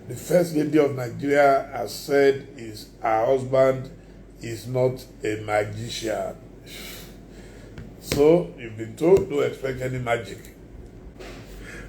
The First Lady of Nigeria has said her husband is not a magician. So, you've been told, don't expect any magic.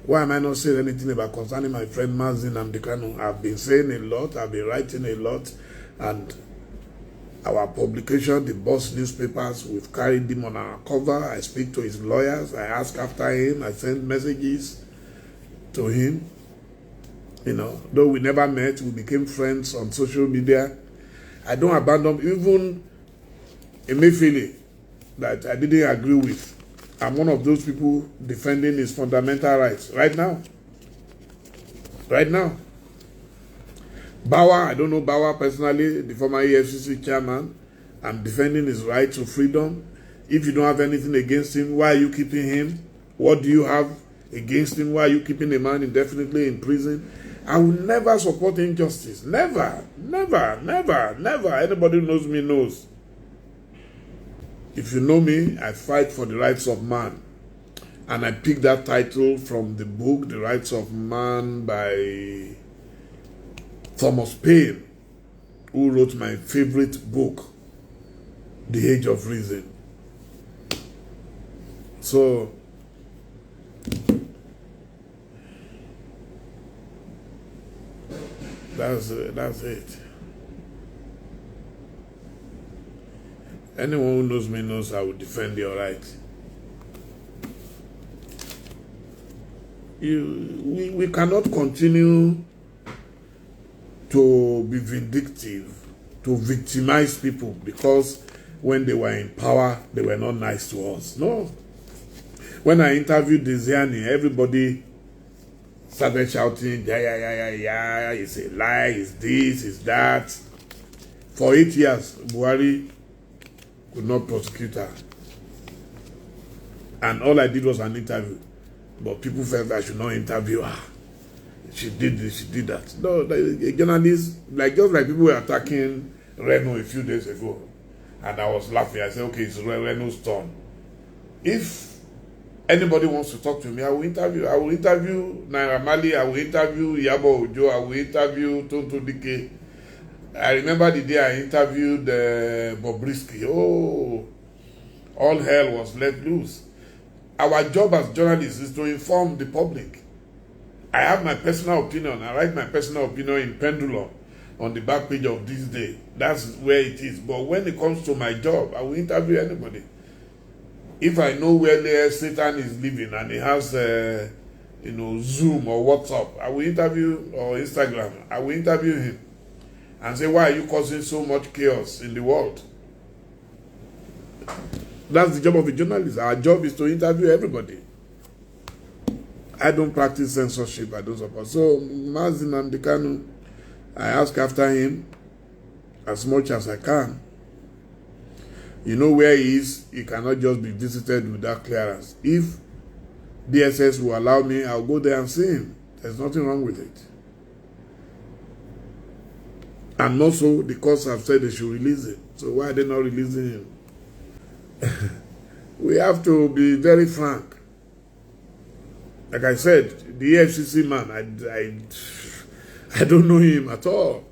Why am I not saying anything about concerning my friend Mazin Amdekano? I've been saying a lot, I've been writing a lot, and our publication, the Boss newspapers, we've carried him on our cover. I speak to his lawyers, I ask after him, I send messages to him. You know, though we never met, we became friends on social media. I don't abandon even Emefiele that I didn't agree with. I'm one of those people defending his fundamental rights right now. Right now. Bauer, I don't know Bauer personally, the former EFCC chairman. I'm defending his right to freedom. If you don't have anything against him, why are you keeping him? What do you have against him? Why are you keeping a man indefinitely in prison? I will never support injustice. Never, never, never, never. Anybody who knows me knows. If you know me, I fight for the rights of man. And I picked that title from the book, The Rights of Man by Thomas Paine, who wrote my favorite book, The Age of Reason. So, that's it. Anyone who knows me knows I will defend your right. We cannot continue to be vindictive, to victimize people because when they were in power, they were not nice to us. No. When I interviewed Desiani, everybody started shouting, yeah, it's a lie, it's this, it's that. For 8 years, Buhari could not prosecute her. And all I did was an interview. But people felt I should not interview her. She did this, she did that. No, a journalist, just like people were attacking Reno a few days ago. And I was laughing. I said, okay, it's Reno's turn. If anybody wants to talk to me, I will interview. I will interview Naira Marley, I will interview Yabo Ojo, I will interview Tonto Dike. I remember the day I interviewed Bobrisky. Oh, all hell was let loose. Our job as journalists is to inform the public. I have my personal opinion. I write my personal opinion in Pendulum on the back page of This Day. That's where it is. But when it comes to my job, I will interview anybody. If I know where Satan is living and he has, Zoom or WhatsApp, I will interview, or Instagram, I will interview him and say, why are you causing so much chaos in the world? That's the job of a journalist. Our job is to interview everybody. I don't practice censorship. I don't support. So, Mazin Amdekano, I ask after him as much as I can. You know where he is, he cannot just be visited without clearance. If DSS will allow me, I'll go there and see him. There's nothing wrong with it. And also, the courts have said they should release him. So why are they not releasing him? We have to be very frank. Like I said, the EFCC man, I don't know him at all.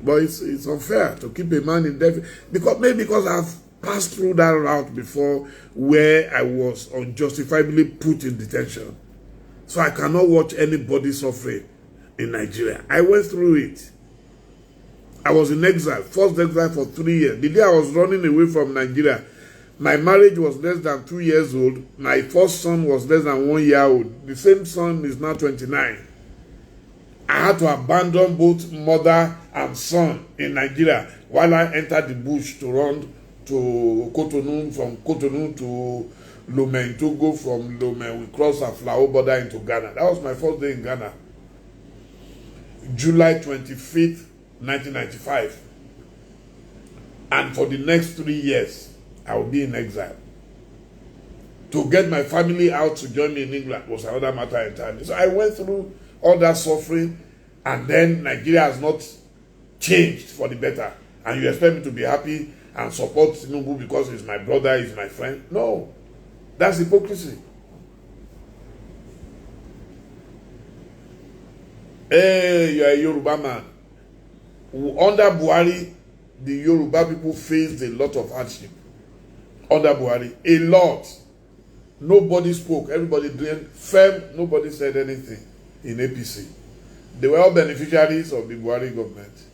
But it's unfair to keep a man in debt. Because I've passed through that route before where I was unjustifiably put in detention. So I cannot watch anybody suffering in Nigeria. I went through it. I was in exile, forced exile for 3 years. The day I was running away from Nigeria, my marriage was less than 2 years old. My first son was less than 1 year old. The same son is now 29. I had to abandon both mother and son in Nigeria while I entered the bush to run to Cotonou, from Cotonou to Lomé in Togo, from Lomé we crossed a Flao border into Ghana. That was my first day in Ghana. July 25th, 1995. And for the next 3 years, I will be in exile. To get my family out to join me in England was another matter entirely. So I went through all that suffering, and then Nigeria has not changed for the better. And you expect me to be happy and support Tinubu because he's my brother, he's my friend? No. That's hypocrisy. Hey, you are a Yoruba man. Under Buhari, the Yoruba people faced a lot of hardship. Under Buhari, a lot. Nobody spoke. Everybody doing firm. Nobody said anything in APC. They were all beneficiaries of the Buhari government.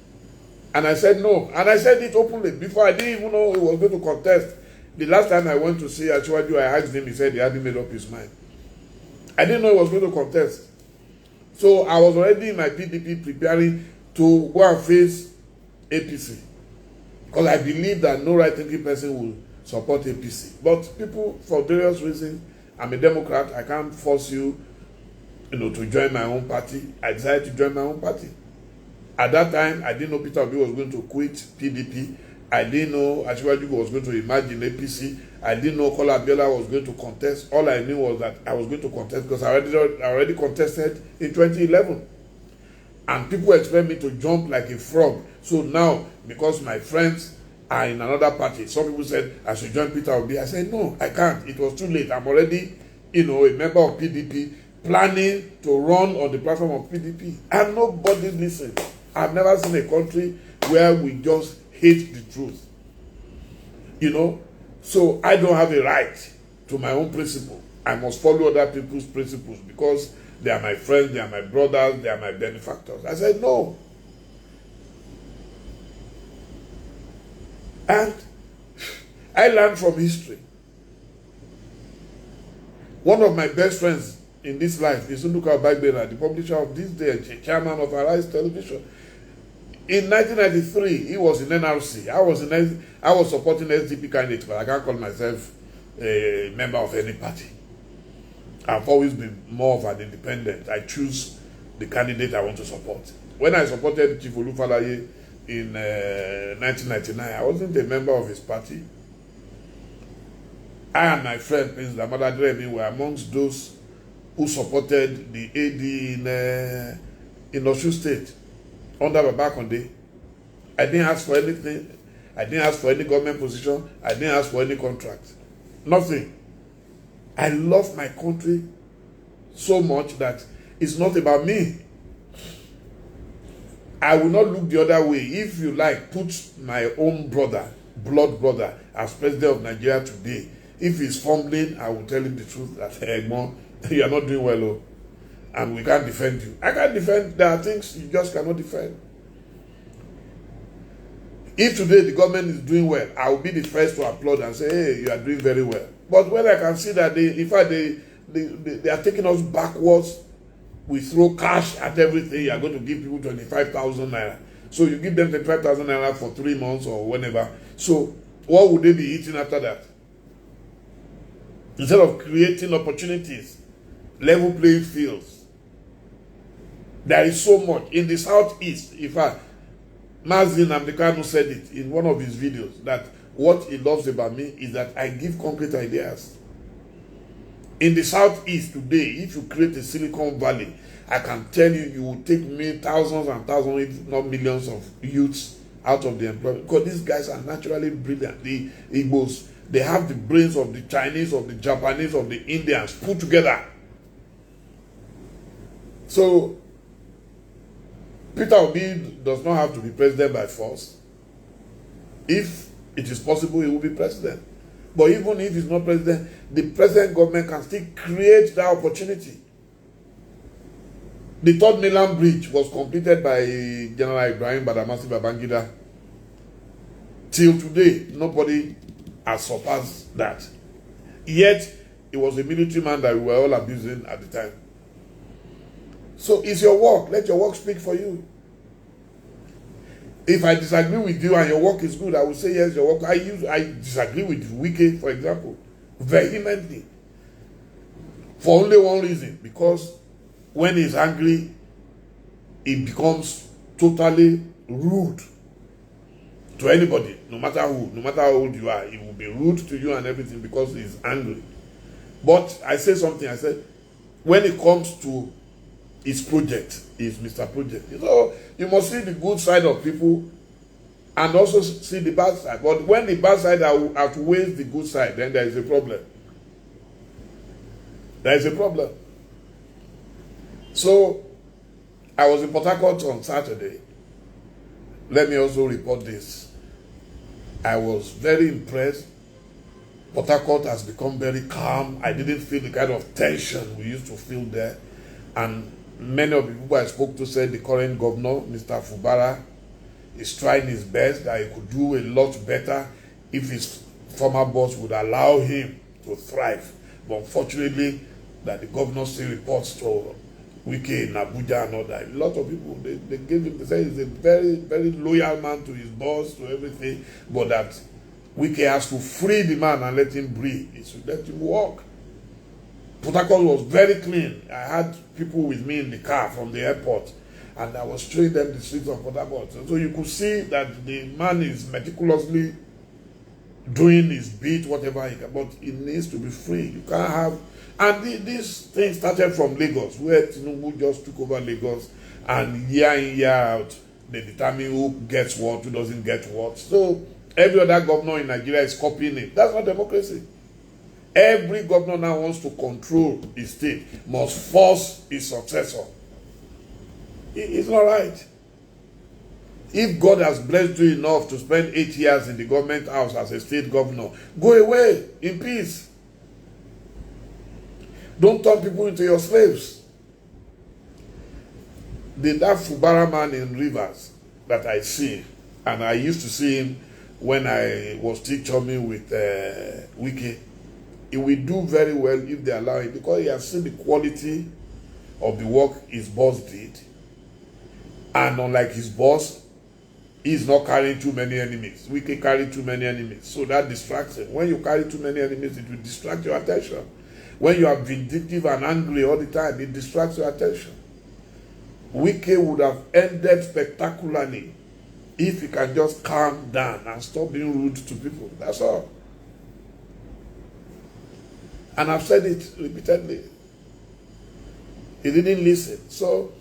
And I said no. And I said it openly. Before, I didn't even know he was going to contest. The last time I went to see Asiwaju, I asked him, he said he hadn't made up his mind. I didn't know he was going to contest. So I was already in my PDP preparing to go and face APC. Because I believe that no right-thinking person will support APC. But people, for various reasons, I'm a Democrat, I can't force you, to join my own party. I decided to join my own party. At that time, I didn't know Peter Obi was going to quit PDP. I didn't know Asiwaju was going to emerge in APC. I didn't know Kola Abiola was going to contest. All I knew was that I was going to contest because I already contested in 2011. And people expect me to jump like a frog. So now, because my friends are in another party, some people said I should join Peter Obi. I said, no, I can't. It was too late. I'm already, a member of PDP, planning to run on the platform of PDP. And nobody listened. I've never seen a country where we just hate the truth. So I don't have a right to my own principle. I must follow other people's principles because they are my friends, they are my brothers, they are my benefactors. I said no. And I learned from history. One of my best friends in this life is Nduka Bagbera, the publisher of This Day, chairman of ANALYSE television. In 1993, he was in NRC. I was supporting SDP candidates, but I can't call myself a member of any party. I've always been more of an independent. I choose the candidate I want to support. When I supported Chief Olufalaye in 1999, I wasn't a member of his party. I and my friend Prince Damada Dremi were amongst those who supported the AD in Osun State under Babakonde. I didn't ask for anything. I didn't ask for any government position. I didn't ask for any contract. Nothing. I love my country so much that it's not about me. I will not look the other way. If you like, put my own brother, blood brother, as president of Nigeria today. If he's fumbling, I will tell him the truth that, hey, Egmon, you are not doing well, oh, and we can't defend you. I can't defend. There are things you just cannot defend. If today the government is doing well, I will be the first to applaud and say, hey, you are doing very well. But when I can see that they are taking us backwards, we throw cash at everything, you are going to give people 25,000 naira. So you give them 25,000 naira for 3 months or whenever. So what would they be eating after that? Instead of creating opportunities, level playing fields. There is so much. In the Southeast, in fact, Mazin Amdekanu said it in one of his videos, that what he loves about me is that I give concrete ideas. In the Southeast today, if you create a Silicon Valley, I can tell you, you will take me thousands and thousands, if not millions of youths out of the employment. Because these guys are naturally brilliant. The Igbos, they have the brains of the Chinese, of the Japanese, of the Indians put together. So, Peter Obi does not have to be president by force. If it is possible, he will be president. But even if he's not president, the present government can still create that opportunity. The third mainland bridge was completed by General Ibrahim Badamasi Babangida. Till today, nobody has surpassed that. Yet, it was a military man that we were all abusing at the time. So it's your work. Let your work speak for you. If I disagree with you and your work is good, I will say yes, your work. I disagree with Wike, for example, vehemently. For only one reason. Because when he's angry, it becomes totally rude to anybody, no matter who, no matter how old you are. It will be rude to you and everything because he's angry. But I say something, I said, when it comes to his project, is Mr. Project. So you must see the good side of people and also see the bad side. But when the bad side outweighs the good side, then there is a problem. There is a problem. So I was in Port Harcourt on Saturday. Let me also report this. I was very impressed. Port Harcourt has become very calm. I didn't feel the kind of tension we used to feel there. And many of the people I spoke to said the current governor, Mr. Fubara, is trying his best, that he could do a lot better if his former boss would allow him to thrive. But unfortunately, that the governor still reports to Wike in Abuja and all that. A lot of people, they gave him, they say he's a very, very loyal man to his boss, to everything, but that Wike has to free the man and let him breathe. He should let him walk. Port Harcourt was very clean. I had people with me in the car from the airport, and I was showing them the streets of Port Harcourt. So you could see that the man is meticulously doing his bit, whatever he can, but it needs to be free. You can't have, and this thing started from Lagos, where Tinubu just took over Lagos, and year in, year out, they determine who gets what, who doesn't get what. So every other governor in Nigeria is copying it. That's not democracy. Every governor now wants to control his state, must force his successor. It's not right. If God has blessed you enough to spend 8 years in the government house as a state governor, go away in peace. Don't turn people into your slaves. That Fubara man in Rivers that I see, and I used to see him when I was still chumming with Wike, he will do very well if they allow him, because he has seen the quality of the work his boss did. And unlike his boss, he's not carrying too many enemies. Wike carry too many enemies. So that distracts him. When you carry too many enemies, it will distract your attention. When you are vindictive and angry all the time, it distracts your attention. Wike would have ended spectacularly if he can just calm down and stop being rude to people. That's all. And I've said it repeatedly. He didn't listen. So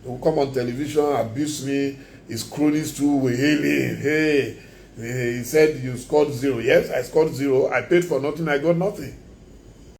he will come on television, abuse me. His cronies too were hailing. Hey, he said you scored 0. Yes, I scored 0. I paid for nothing. I got nothing.